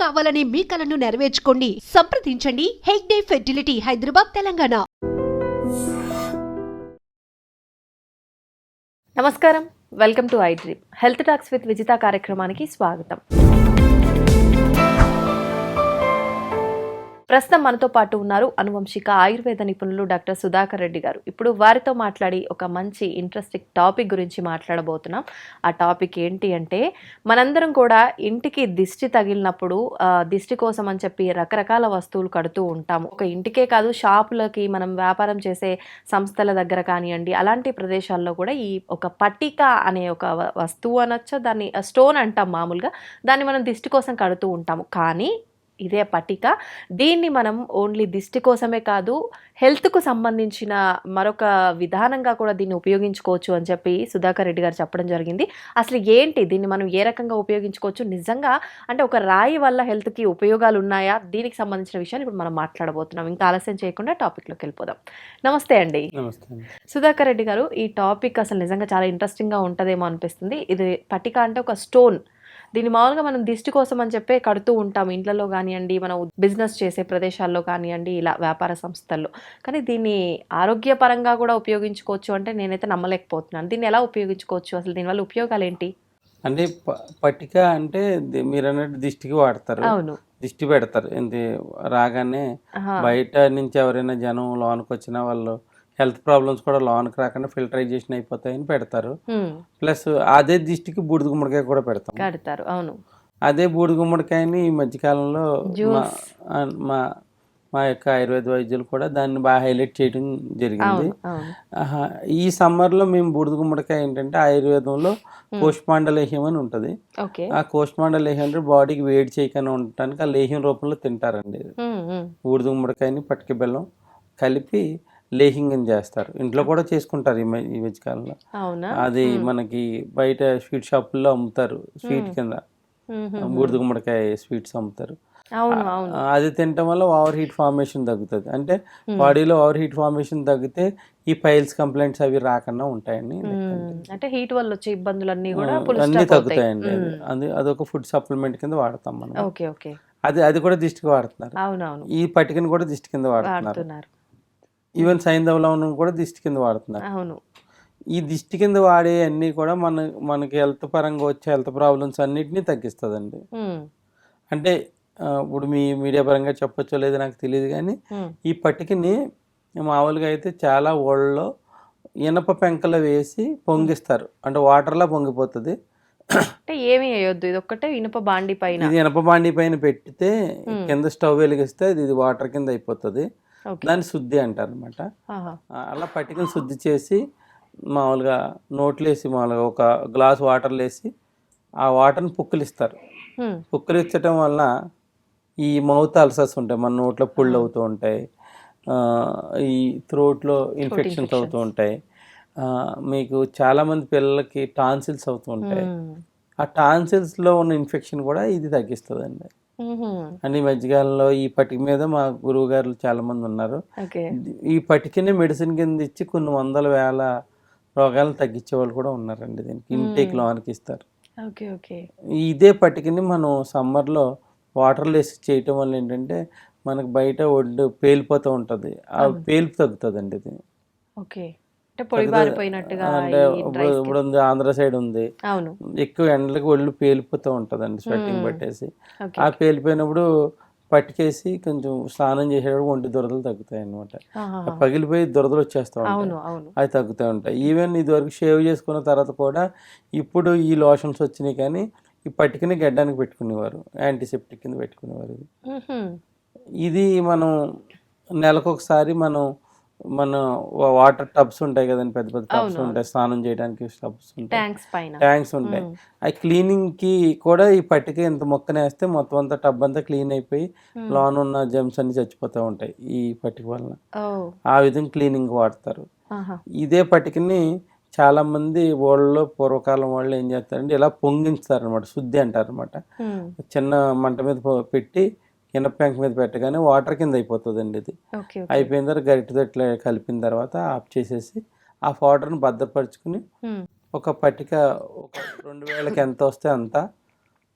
కావాలనే మీ కలను నెరవేర్చుకోండి. సంప్రదించండి హెగ్డే ఫెర్టిలిటీ, హైదరాబాద్, తెలంగాణ. నమస్కారం, welcome to I dream health talks with Vijitha కార్యక్రమానికి స్వాగతం. ప్రస్తుతం మనతో పాటు ఉన్నారు అనువంశిక ఆయుర్వేద నిపుణులు డాక్టర్ సుధాకర్ రెడ్డి గారు. ఇప్పుడు వారితో మాట్లాడి ఒక మంచి ఇంట్రెస్టింగ్ టాపిక్ గురించి మాట్లాడబోతున్నాం. ఆ టాపిక్ ఏంటి అంటే, మనందరం కూడా ఇంటికి దిష్టి తగిలినప్పుడు దిష్టి కోసం అని చెప్పి రకరకాల వస్తువులు కడుతూ ఉంటాము. ఒక ఇంటికే కాదు, షాపులకి, మనం వ్యాపారం చేసే సంస్థల దగ్గర కానివ్వండి, అలాంటి ప్రదేశాల్లో కూడా ఈ ఒక పట్టిక అనే ఒక వస్తువు అనొచ్చు, దాన్ని స్టోన్ అంటాం మామూలుగా, దాన్ని మనం దిష్టి కోసం కడుతూ ఉంటాము. కానీ ఇదే పట్టిక, దీన్ని మనం ఓన్లీ దిష్టి కోసమే కాదు, హెల్త్కు సంబంధించిన మరొక విధానంగా కూడా దీన్ని ఉపయోగించుకోవచ్చు అని చెప్పి సుధాకర్ రెడ్డి గారు చెప్పడం జరిగింది. అసలు ఏంటి, దీన్ని మనం ఏ రకంగా ఉపయోగించుకోవచ్చు, నిజంగా అంటే ఒక రాయి వల్ల హెల్త్కి ఉపయోగాలు ఉన్నాయా, దీనికి సంబంధించిన విషయాన్ని ఇప్పుడు మనం మాట్లాడబోతున్నాం. ఇంకా ఆలస్యం చేయకుండా టాపిక్లోకి వెళ్ళిపోదాం. నమస్తే అండి. సుధాకర్ రెడ్డి గారు, ఈ టాపిక్ అసలు నిజంగా చాలా ఇంట్రెస్టింగ్గా ఉంటుందేమో అనిపిస్తుంది. ఇది పట్టిక అంటే ఒక స్టోన్, దీన్ని మామూలుగా మనం దిష్టి కోసం అని చెప్పి కడుతూ ఉంటాం, ఇంట్లో కానివ్వండి, మనం బిజినెస్ చేసే ప్రదేశాల్లో కానివ్వండి, ఇలా వ్యాపార సంస్థల్లో. కానీ దీన్ని ఆరోగ్యపరంగా కూడా ఉపయోగించుకోవచ్చు అంటే నేనైతే నమ్మలేకపోతున్నాను. దీన్ని ఎలా ఉపయోగించుకోవచ్చు, అసలు దీనివల్ల ఉపయోగాలు ఏంటి? అంటే పట్టిక అంటే మీరు అన్నట్టు దిష్టికి వాడతారు. అవును, దిష్టి పెడతారు. రాగానే బయట నుంచి ఎవరైనా జనం లోనికి వచ్చినా వాళ్ళు హెల్త్ ప్రాబ్లమ్స్ కూడా లోనికి రాకుండా ఫిల్టరైజేషన్ అయిపోతాయని పెడతారు. ప్లస్ అదే దిష్టికి బూడిద గుమ్మడికాయ కూడా పెడతారు. అవును, అదే బూడిద గుమ్మడికాయని ఈ మధ్యకాలంలో మా యొక్క ఆయుర్వేద వైద్యులు కూడా దాన్ని బాగా హైలైట్ చేయడం జరిగింది. ఈ సమ్మర్లో మేము బూడిద గుమ్మడికాయ ఏంటంటే ఆయుర్వేదంలో కోష్మాండలేహ్యం అని ఉంటుంది. ఆ కోష్మాండలేహ్యం అంటే బాడీకి వేడి చేయకుండా ఉండటానికి ఆ లేహ్యం రూపంలో తింటారండి. బూడిద గుమ్మడికాయని పటిక బెల్లం కలిపి లేహింగం చేస్తారు. ఇంట్లో కూడా చేసుకుంటారు ఈ మధ్యకాలంలో. అది మనకి బయట స్వీట్ షాపుల్లో అమ్ముతారు, స్వీట్ కింద బూడిద గుమ్మడికాయ స్వీట్స్ అమ్ముతారు. అది తినటం వల్ల ఓవర్ హీట్ ఫార్మేషన్ తగ్గుతుంది. అంటే బాడీలో ఓవర్ హీట్ ఫార్మేషన్ తగ్గితే ఈ పైల్స్ కంప్లైంట్స్ అవి రాకుండా ఉంటాయండి. అంటే హీట్ వల్ల వచ్చే ఇబ్బందులన్నీ కూడా అన్ని తగ్గుతాయండి. అదొక ఫుడ్ సప్లిమెంట్ కింద వాడతాం మనం. అది కూడా దిష్టికి వాడుతున్నారు. ఈ పట్టికను కూడా దిష్టి కింద వాడుతున్నారు. ఈవెన్ సైంధవ కూడా దిష్టి కింద వాడుతున్నారు. ఈ దిష్టి కింద వాడే అన్నీ కూడా మనకి హెల్త్ పరంగా వచ్చే హెల్త్ ప్రాబ్లమ్స్ అన్నిటినీ తగ్గిస్తుందండి. అంటే ఇప్పుడు మీ మీడియా పరంగా చెప్పొచ్చో లేదో నాకు తెలియదు, కానీ ఈ పట్టికని మామూలుగా అయితే చాలా ఓళ్ళలో ఇనప పెంకలు వేసి పొంగిస్తారు. అంటే వాటర్లా పొంగిపోతుంది. అంటే ఏమి వేయొద్దు, ఇది ఒక్కటే ఇనుప బాండి పైన, ఇది ఇనప బాండి పైన పెడితే కింద స్టవ్ వెలిగిస్తే ఇది వాటర్ కింద అయిపోతుంది. దాన్ని శుద్ధి అంటారు అనమాట. అలా పట్టికను శుద్ధి చేసి మామూలుగా నోట్లు వేసి, మామూలుగా ఒక గ్లాస్ వాటర్లు వేసి ఆ వాటర్ని పుక్కిలిస్తారు. పుక్కిలిచ్చటం వల్ల ఈ మౌత్ అల్సర్స్ ఉంటాయి, మన నోట్లో పుళ్ళు అవుతూ ఉంటాయి, ఈ థ్రోట్లో ఇన్ఫెక్షన్స్ అవుతూ ఉంటాయి. మీకు చాలామంది పిల్లలకి టాన్సిల్స్ అవుతూ ఉంటాయి. ఆ టాన్సిల్స్లో ఉన్న ఇన్ఫెక్షన్ కూడా ఇది తగ్గిస్తుందండి. అంటే ఈ మధ్యకాలంలో ఈ పట్టిక మీద మా గురువు గారు చాలా మంది ఉన్నారు. ఈ పట్టికని మెడిసిన్ కింద ఇచ్చి కొన్ని వందల వేల రోగాలను తగ్గించే వాళ్ళు కూడా ఉన్నారండి. దీనికి ఇంటేక్ లోనికి ఇస్తారు. ఇదే పట్టికని మనం సమ్మర్లో వాటర్లో వేసి చేయటం వల్ల ఏంటంటే మనకు బయట ఒడ్డు పేలిపోతూ ఉంటుంది, ఆ పేలుపు తగ్గుతుందండి. ఇది అంటే ఇప్పుడు ఉంది, ఆంధ్ర సైడ్ ఉంది, ఎక్కువ ఎండలకు ఒళ్ళు పేలిపోతూ ఉంటుందండి, స్వెట్టింగ్ పట్టేసి. ఆ పేలిపోయినప్పుడు పట్టుకేసి కొంచెం స్నానం చేసేటప్పుడు ఒంటి దురదలు తగ్గుతాయి అనమాట. పగిలిపోయి దురదలు వచ్చేస్తూ ఉంటాయి, అవి తగ్గుతూ ఉంటాయి. ఈవెన్ ఇదివరకు షేవ్ చేసుకున్న తర్వాత కూడా ఇప్పుడు ఈ లోషన్స్ వచ్చినాయి, కానీ ఈ పట్టుకుని గడ్డానికి పెట్టుకునేవారు, యాంటీసెప్టిక్ కింద పెట్టుకునేవారు. ఇది మనం నెలకొకసారి మన వాటర్ టబ్స్ ఉంటాయి కదండి, పెద్ద పెద్ద టబ్స్ ఉంటాయి, స్నానం చేయడానికి టబ్స్ ఉంటాయి, ట్యాంక్స్ ఉంటాయి. ఆ క్లీనింగ్కి కూడా ఈ పట్టిక ఇంత మొక్కనేస్తే మొత్తం అంతా టబ్ అంతా క్లీన్ అయిపోయి లోన్ ఉన్న జెమ్స్ అన్ని చచ్చిపోతూ ఉంటాయి ఈ పట్టిక వలన. ఆ విధంగా క్లీనింగ్ వాడతారు. ఇదే పట్టికని చాలా మంది ఊళ్ళలో పూర్వకాలం వాళ్ళు ఏం చేస్తారంటే ఇలా పొంగించుతారు అనమాట, శుద్ధి అంటారు అనమాట. చిన్న మంట మీద పెట్టి ఇనప పెంక మీద పెట్టగానే వాటర్ కింద అయిపోతుందండి. ఇది అయిపోయిన తర్వాత గరిటెతో ఇట్లా కలిపిన తర్వాత ఆఫ్ చేసేసి ఆ పౌడర్ని భద్రపరుచుకుని ఒక పట్టిక 2000కి ఎంత వస్తే అంత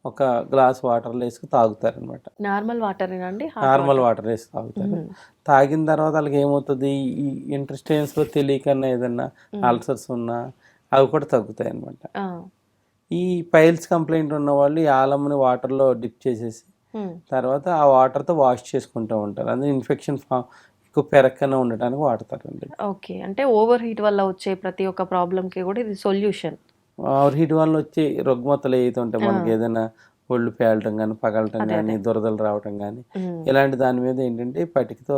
ఒక గ్లాస్ వాటర్లో వేసుకుని తాగుతారు అనమాట. నార్మల్ వాటర్ అండి? నార్మల్ వాటర్ వేసి తాగుతారు. తాగిన తర్వాత వాళ్ళకి ఏమవుతుంది, ఈ ఇంటెస్టైన్స్లో తెలియకన్నా ఏదన్నా అల్సర్స్ ఉన్నా అవి కూడా తగ్గుతాయి అనమాట. ఈ పైల్స్ కంప్లైంట్ ఉన్న వాళ్ళు ఈ ఆలంని వాటర్లో డిప్ చేసేసి తర్వాత ఆ వాటర్తో వాష్ చేసుకుంటూ ఉంటారు. అందుకే ఇన్ఫెక్షన్ ఎక్కువ పెరగకుండా ఉండటానికి వాడతారండి. ఓకే, అంటే ఓవర్ హీట్ వల్ల వచ్చే ప్రతి ఒక్క ప్రాబ్లంకి కూడా ఇది సొల్యూషన్. ఓవర్ హీట్ వల్ల వచ్చే రుగ్మతలు ఏదైతే ఉంటాయి, మనకి ఏదైనా ఒళ్ళు పేలటం కానీ, పగలటం కానీ, దురదలు రావటం కానీ, ఇలాంటి దాని మీద ఏంటంటే పటికతో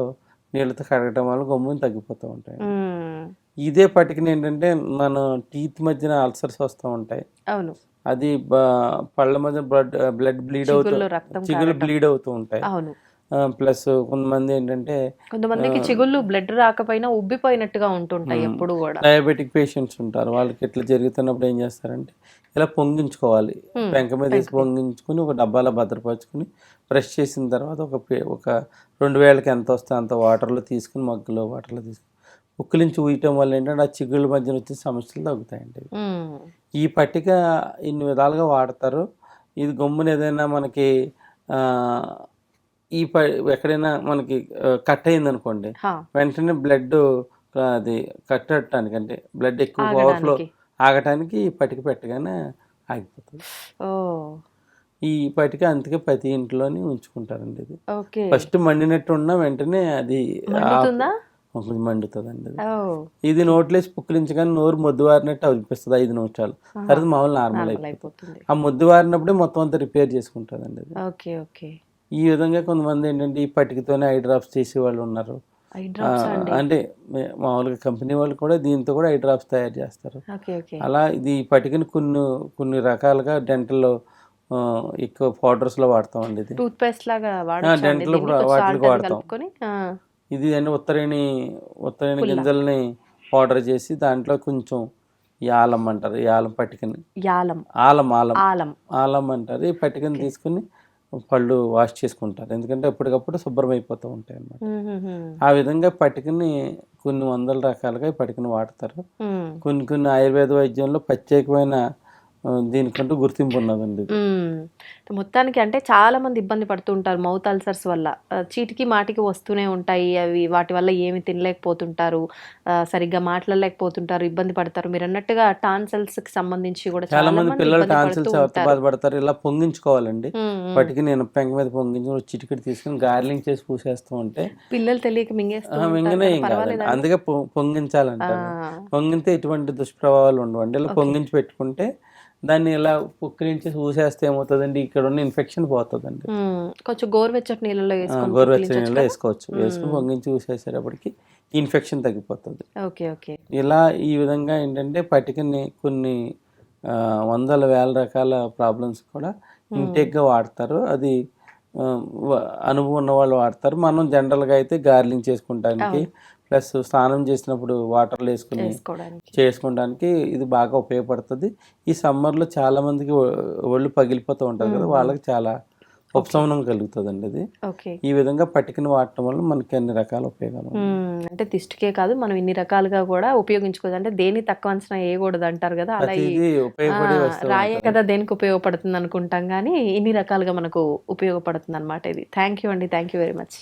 నీళ్ళతో కడగటం వల్ల గమ్ముని తగ్గిపోతూ ఉంటాయి. ఇదే పటికని ఏంటంటే మన టీత్ మధ్యన అల్సర్స్ వస్తూ ఉంటాయి. అవును, అది పళ్ళ మధ్య బ్లడ్ బ్లీడ్ అవుతూ, చిగుళ్ళు బ్లీడ్ అవుతూ ఉంటాయి. అవును, ప్లస్ కొంతమంది ఏంటంటే కొంతమందికి చిగుళ్ళు బ్లడ్ రాకపోయినా ఉబ్బిపోయినట్టుగా ఉంటుంటాయి ఎప్పుడు కూడా. డయాబెటిక్ పేషెంట్స్ ఉంటారు, వాళ్ళకి ఇట్లా జరుగుతున్నప్పుడు ఏం చేస్తారంటే ఇలా పొంగించుకోవాలి, పెంక మీద వేసి పొంగించుకుని ఒక డబ్బాలో భద్రపరుచుకుని బ్రష్ చేసిన తర్వాత ఒక 2 వేళకి ఎంత వస్తే అంత వాటర్లో తీసుకుని, మగ్గులో వాటర్లో తీసుకుని ఉక్కులించి ఊయటం వల్ల ఏంటంటే ఆ చిగుళ్ళ మధ్యన వచ్చే సమస్యలు తగ్గుతాయండి. ఈ పట్టిక ఇన్ని విధాలుగా వాడతారు. ఇది గమ్మున ఏదైనా మనకి ఎక్కడైనా మనకి కట్ అయింది అనుకోండి, వెంటనే బ్లడ్ అది కట్టడానికి, అంటే బ్లడ్ ఎక్కువ ఓవర్ఫ్లో ఆగటానికి ఈ పటిక పెట్టగానే ఆగిపోతుంది. ఈ పటిక అందుకే ప్రతి ఇంట్లోనే ఉంచుకుంటారండి. ఇది ఫస్ట్ మండినట్టు ఉన్నా వెంటనే అది మండుతుందండి. ఇది నోట్లేసి పుక్కిలించగానే నోరు మొద్దువారినట్టు అనిపిస్తుంది 5 నిమిషాలు, తర్వాత మామూలు నార్మల్ అయిపోతుంది. ఆ మొద్దువారినప్పుడే మొత్తం అంతా రిపేర్ చేసుకుంటుందండి అది. ఈ విధంగా కొంతమంది ఏంటంటే ఈ పటికతోనే ఐ డ్రాప్స్ చేసే వాళ్ళు ఉన్నారు. అంటే మామూలుగా కంపెనీ వాళ్ళు కూడా దీంతో కూడా ఐ డ్రాప్స్ తయారు చేస్తారు. అలా ఇది పటికని కొన్ని రకాలుగా డెంటల్లో ఎక్కువ పౌడర్స్లో వాడతామండి. ఇది టూత్ పేస్ట్ లాగా డెంటల్ వాటికి వాడతాం. ఇది అంటే ఉత్తరేణి గింజల్ని పౌడర్ చేసి దాంట్లో కొంచెం యాలం అంటారు, యాలం పటికని ఆలం అంటారు. ఈ పటికని తీసుకుని పళ్ళు వాష్ చేసుకుంటారు, ఎందుకంటే ఎప్పటికప్పుడు శుభ్రం అయిపోతూ ఉంటాయి అన్నమాట. ఆ విధంగా పటికని కొన్ని వందల రకాలుగా ఈ పటికని వాడతారు. కొన్ని ఆయుర్వేద వైద్యంలో ప్రత్యేకమైన దీనికంటూ గుర్తింపు ఉన్నదండి. మొత్తానికి అంటే చాలా మంది ఇబ్బంది పడుతుంటారు మౌత్ అల్సర్స్ వల్ల, చీటికి మాటికి వస్తూనే ఉంటాయి అవి, వాటి వల్ల ఏమి తినలేకపోతుంటారు, సరిగ్గా మాట్లాడలేకపోతుంటారు, ఇబ్బంది పడతారు. మీరు అన్నట్టుగా టాన్సిల్స్ కి సంబంధించి కూడా చాలా మంది పిల్లలు టాన్సిల్స్ బాధపడతారు. ఇలా పొంగించుకోవాలండి, పటికి నేను పెంక మీద పొంగించి చిటికెట్ తీసుకుని గార్లింగ్ చేసి పూసేస్తూ ఉంటే పిల్లలు తెలియక మింగనే ఏం కాదు, అందుకే పొంగించాలంటారు. పొంగితే ఎటువంటి దుష్ప్రభావాలు ఉండవండి. ఇలా పొంగించి పెట్టుకుంటే దాన్ని ఇలా పుక్కిలించి ఊసేస్తే ఏమవుతుందండి, ఇక్కడ ఉన్న ఇన్ఫెక్షన్ పోతుందండి. కొంచెం గోరువెచ్చటి నీళ్ళలో వేసుకోవచ్చు, వేసుకుని పొంగించి ఊసేసేటప్పటికి ఇన్ఫెక్షన్ తగ్గిపోతుంది. ఇలా ఈ విధంగా ఏంటంటే పటికని కొన్ని వందల వేల రకాల ప్రాబ్లమ్స్ కూడా ఇంటేక్గా వాడతారు. అది అనుభవం ఉన్న వాళ్ళు వాడతారు. మనం జనరల్గా అయితే గార్లింగ్ చేసుకుంటానికి ప్లస్ స్నానం చేసినప్పుడు వాటర్లో వేసుకుని చేసుకోవడానికి ఇది బాగా ఉపయోగపడుతుంది. ఈ సమ్మర్లో చాలా మందికి ఒళ్ళు పగిలిపోతూ ఉంటుంది కదా, వాళ్ళకి చాలా ఉపశమనం కలుగుతుందండి ఇది. ఈ విధంగా పటికని వాడటం వల్ల మనకి అన్ని రకాల ఉపయోగాలు, అంటే దిష్టికే కాదు మనం ఇన్ని రకాలుగా కూడా ఉపయోగించుకోవచ్చు. అంటే దేని తక్కువ అంచనా వేయకూడదు అంటారు కదా, అలా రాయే కదా దేనికి ఉపయోగపడుతుంది అనుకుంటాం, కానీ ఇన్ని రకాలుగా మనకు ఉపయోగపడుతుంది అనమాట ఇది. థ్యాంక్ యూ అండి, థ్యాంక్ యూ వెరీ మచ్.